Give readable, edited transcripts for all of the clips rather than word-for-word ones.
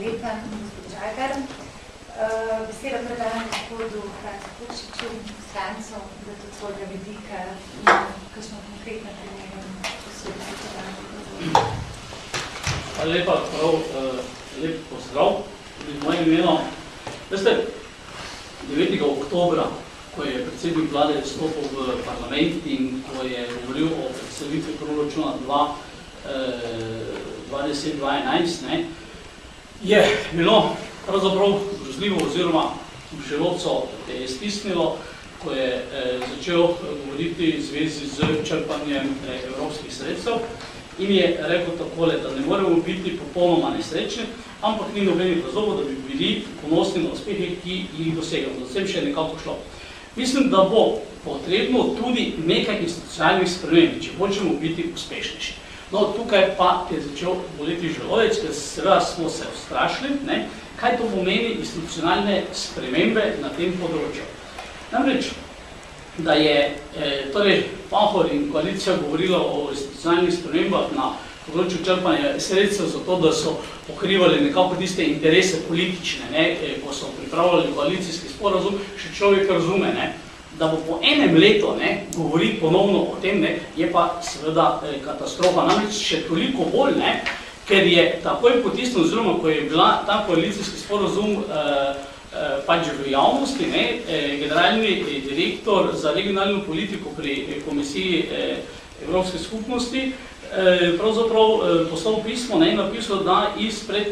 lepa, gospod Žagar. Besedo predajam gospodu Francu Pukšiču, poslancu, da tudi svojega vidika in kakšno konkretno primerno posebno. Hvala lepa, lep pozdrav, tudi v mojem imenu. Veste, 9. oktobra, ko je predsednik vlade vstopil v parlament in ko je govoril o predstavitvi proračuna 2010-2011, je bilo pravzaprav grozljivo oziroma želodco te je stisnilo, ko je začel govoriti v zvezi z črpanjem evropskih sredstev in je rekel takole, da ne moremo biti popolnoma nesrečni, ampak ni nobenih razlogov, da bi bili ponosni na uspehe, ki jih dosegamo. Vsem še nekako šlo. Mislim, da bo potrebno tudi nekaj institucionalnih sprememb, če hočemo biti uspešnejši. No, tukaj pa je začel boleti želodec, ker seveda smo se ustrašili, kaj to pomeni institucionalne spremembe na tem področju. Namreč, da je Pahor in koalicija govorila o institucionalnih spremembah na področju črpanja sredstev za to, da so pokrivali nekako tiste interese politične, ko so pripravljali koalicijski sporazum, še človek razume, da bo po enem letu govoriti ponovno o tem, je pa seveda katastrofa. Namreč še toliko bolj, ker je takoj potisnil, oziroma ko je bila ta koalicijski sporazum pač v javnosti, generalni direktor za regionalno politiko pri Komisiji Evropske skupnosti pravzaprav poslal pismo in napisal, da izpred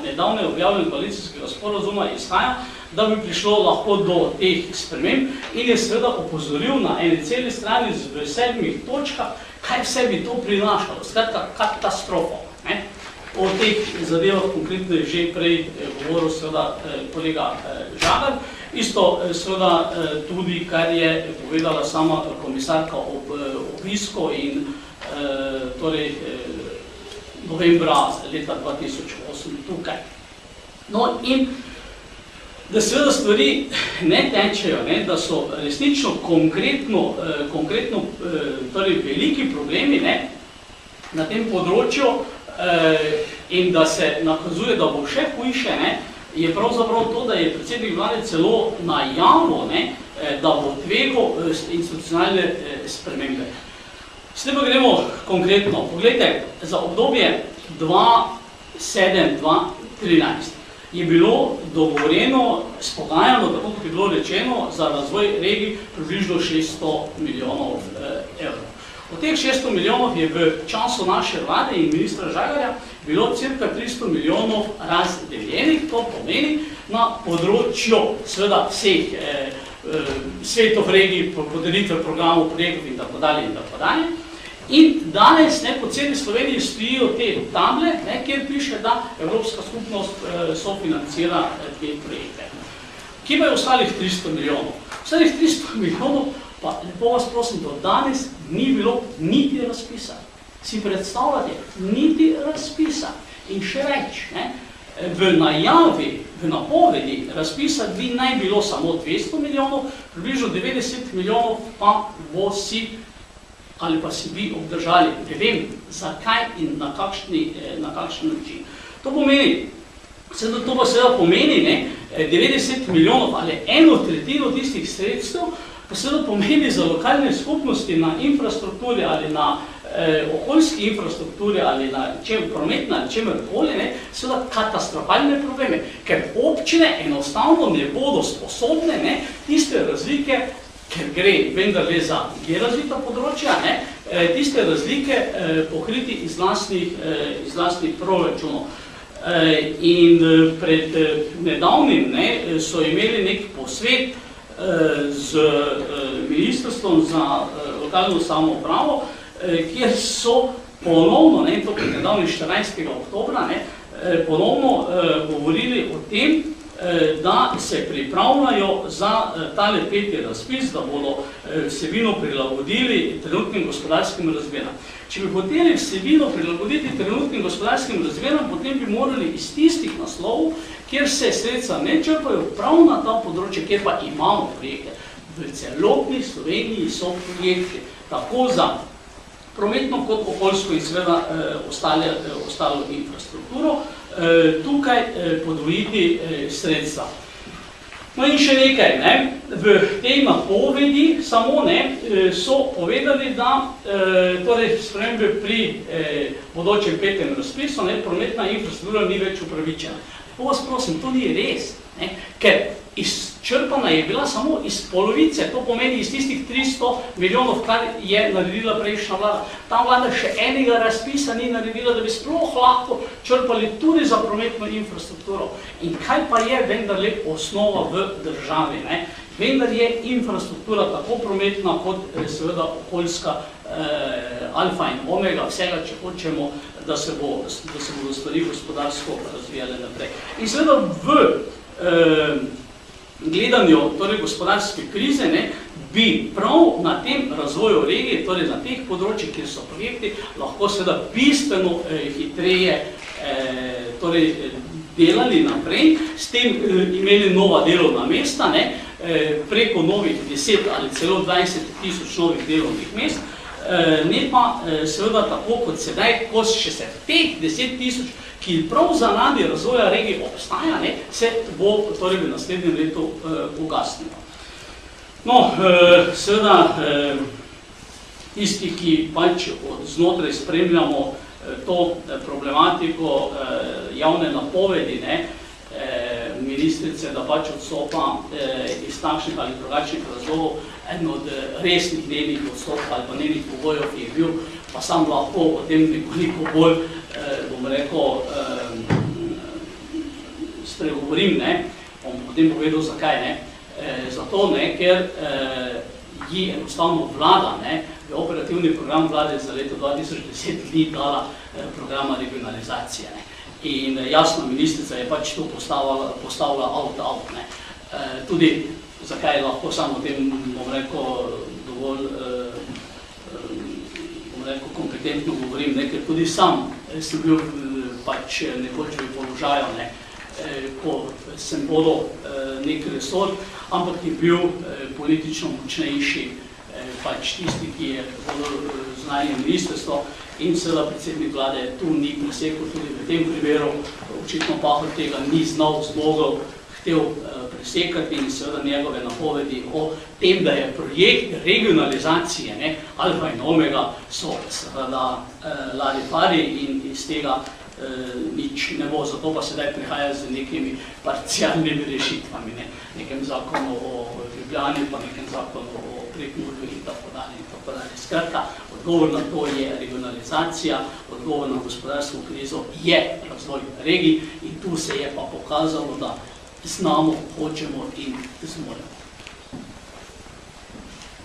nedavne objavljenega koalicijskega sporazuma izhaja, da bi prišlo lahko do teh sprememb in je seveda opozoril na eni celi strani v 7 točkah, kaj vse bi to prinašalo. Skratka, katastrofa. O teh zadevah konkretno je že prej govoril seveda kolega Žagar. Isto seveda tudi, kar je povedala sama komisarka ob obisku in torej novembra leta 2008 tukaj. No in da seveda stvari ne tečejo, da so resnično konkretno torej veliki problemi na tem področju in da se nakazuje, da bo še hujše, je pravzaprav to, da je predsednik vlade celo najavil, da bo tvegal institucionalne spremembe. Zdaj pa gremo konkretno. Poglejte, za obdobje 2007-2013 je bilo dogovorjeno, spogajano, tako kot je bilo rečeno, za razvoj regij približno 600 milijonov evrov. Od teh 600 milijonov je v času naše vlade in ministra Žagarja bilo cirka 300 milijonov razdeljenih, to pomeni na področju seveda vseh svetov regij, podelitve programov, projektov in tako dalje in tako dalje. In danes po celi Sloveniji stojijo te table, kjer piše, da Evropska skupnost sofinancira te projekte. Kje pa je ostalih 300 milijonov? Ostalih 300 milijonov pa lepo vas prosim, do danes ni bilo niti razpisa. Si predstavljate, niti razpisa. In še več, v najavi, v napovedi razpisa bi naj bilo samo 200 milijonov, približno 90 milijonov pa bo si ali pa si bi obdržali. Ne vem, zakaj in na kakšen način. To pomeni, to pa seveda pomeni 90 milijonov ali 1/3 tistih sredstev, pa seveda pomeni za lokalne skupnosti na infrastrukturi ali na okoljski infrastrukturi ali na prometna ali čemerkoli, seveda katastrofalne probleme, ker občine enostavno ne bodo sposobne tiste razlike, ker gre vendarle za razvita področja, tiste razlike pokriti iz lastnih proračunov. In pred nedavnim so imeli nek posvet z Ministrstvom za lokalno samoupravo, kjer so ponovno, to pred nedavnim 14. oktobra, ponovno govorili o tem, da se pripravljajo za tale 5. razpis, da bodo vsebino prilagodili trenutnim gospodarskim razmeram. Če bi hoteli vsebino prilagoditi trenutnim gospodarskim razmeram, potem bi morali iz tistih naslovov, kjer se sredstva ne črpajo, prav na ta področje, kjer pa imamo projekte. V celotni Sloveniji so projekti, tako za prometno kot okoljsko in seveda ostalo infrastrukturo, tukaj podvojiti sredstva. No in še nekaj, ne, v tej napovedi samo so povedali, da torej spremembe pri bodočem petem razpisu, prometna infrastruktura ni več upravičena. Pa vas prosim, to ni res, ne, ker izčrpana je bila samo iz polovice, to pomeni iz tistih 300 milijonov, kar je naredila prejšnja vlada. Ta vlada še enega razpisa ni naredila, da bi sploh lahko črpali tudi za prometno infrastrukturo. In kaj pa je vendarle osnova v državi? Ne? Vendar je infrastruktura tako prometna kot seveda okoljska alfa in omega, vsega, če hočemo, da se bodo stvari gospodarsko razvijale naprej. In seveda v gledanju torej gospodarske krize bi prav na tem razvoju regije, torej na teh področjih, kjer so projekti, lahko seveda bistveno hitreje torej delali naprej, s tem imeli nova delovna mesta, preko novih 10 ali celo 20 tisoč novih delovnih mest, ne pa seveda tako kot sedaj, ko še se teh 10 tisoč, ki prav zaradi razvoja regije obstaja, se bo torej v naslednjem letu ugasnilo. No, seveda, tisti, ki pač od znotraj spremljamo to problematiko javne napovedi, ministrice, da pač odstopa iz takšnih ali drugačnih razlogov, eden od resnih njenih odstopov ali pa njenih pogojev, ki je bil, pa sam lahko o tem nekoliko bolj, bom rekel, spregovorim, bom potem povedal zakaj, zato, ker ji enostavno vlada, v operativni program vlade za leto 2010 ni dala programa regionalizacije. In jasno, ministrica je pač to postavila out. Tudi, zakaj lahko samo o tem, bom rekel, dovolj kompetentno govorim, ker tudi sam sem bil pač nekoč v položaju, ko sem vodil nek resor, ampak je bil politično močnejši pač tisti, ki je vodil zunanje ministrstvo in seveda predsednik vlade tu ni presekal, tudi v tem primeru očitno Pahor tega ni znal, zmogel, htel presekati in seveda njegove napovedi o tem, da je projekt regionalizacije, alfa in omega, so seveda larifari in iz tega nič ne bo, zato pa sedaj prihaja z nekimi parcialnimi rešitvami, nekem zakonu o Ljubljani, pa nekem zakonu o Prekmurju in tako dalje. Skratka, odgovor na to je regionalizacija, odgovor na gospodarsko krizo je razvoj regij in tu se je pa pokazalo, da znamo, hočemo in zmoremo.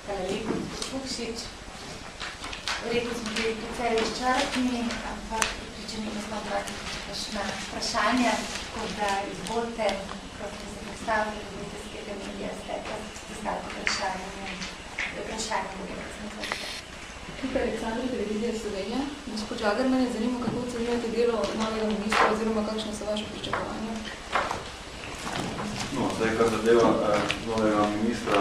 Hvala lepo, Fukšič. Verjetno smo bili precej izčrpni, ampak pripričani, da smo brati kakšna vprašanja, tako da izvolite, prosim se predstavljati, da boste s tega medija postaviti vprašanje. Tukaj Aleksandra, Televizija Slovenija. Gospod Žagar, mene zanima, kako ocenjujete delo novega ministra oziroma kakšne so vaše pričakovanja? No, zdaj, kar zadeva novega ministra,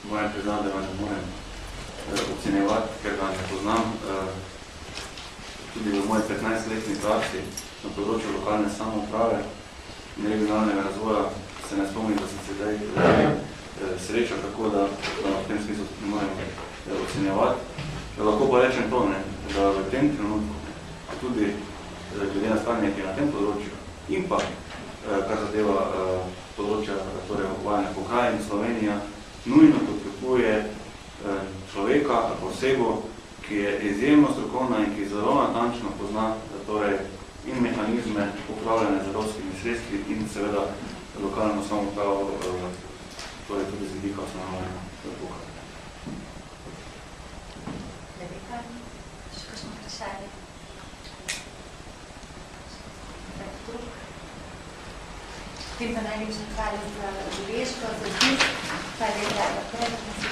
moram priznati, da ne morem ocenjevati, ker ga ne poznam. Tudi v moji 15-letni praksi na področju lokalne samouprave in regionalnega razvoja se ne spomnim, da sem se zdaj srečal, tako da v tem smislu ne morem ocenjevati. Lahko pa rečem to, da v tem trenutku, tudi glede na stanje, ki je na tem področju in pa kar zadeva področja uvajanja pokrajin Slovenija, nujno potrebuje človeka ali osebo, ki je izjemno strokovna in ki zelo natančno pozna in mehanizme upravljanja z evropskimi sredstvi in seveda lokalno samoupravo, torej tudi z vidika stanovanja pokrajin. Lepa, še kakšno vprašanje? Potem pa najlepša hvala za udeležbo, za obisk, hvala lepa naprej, da smo se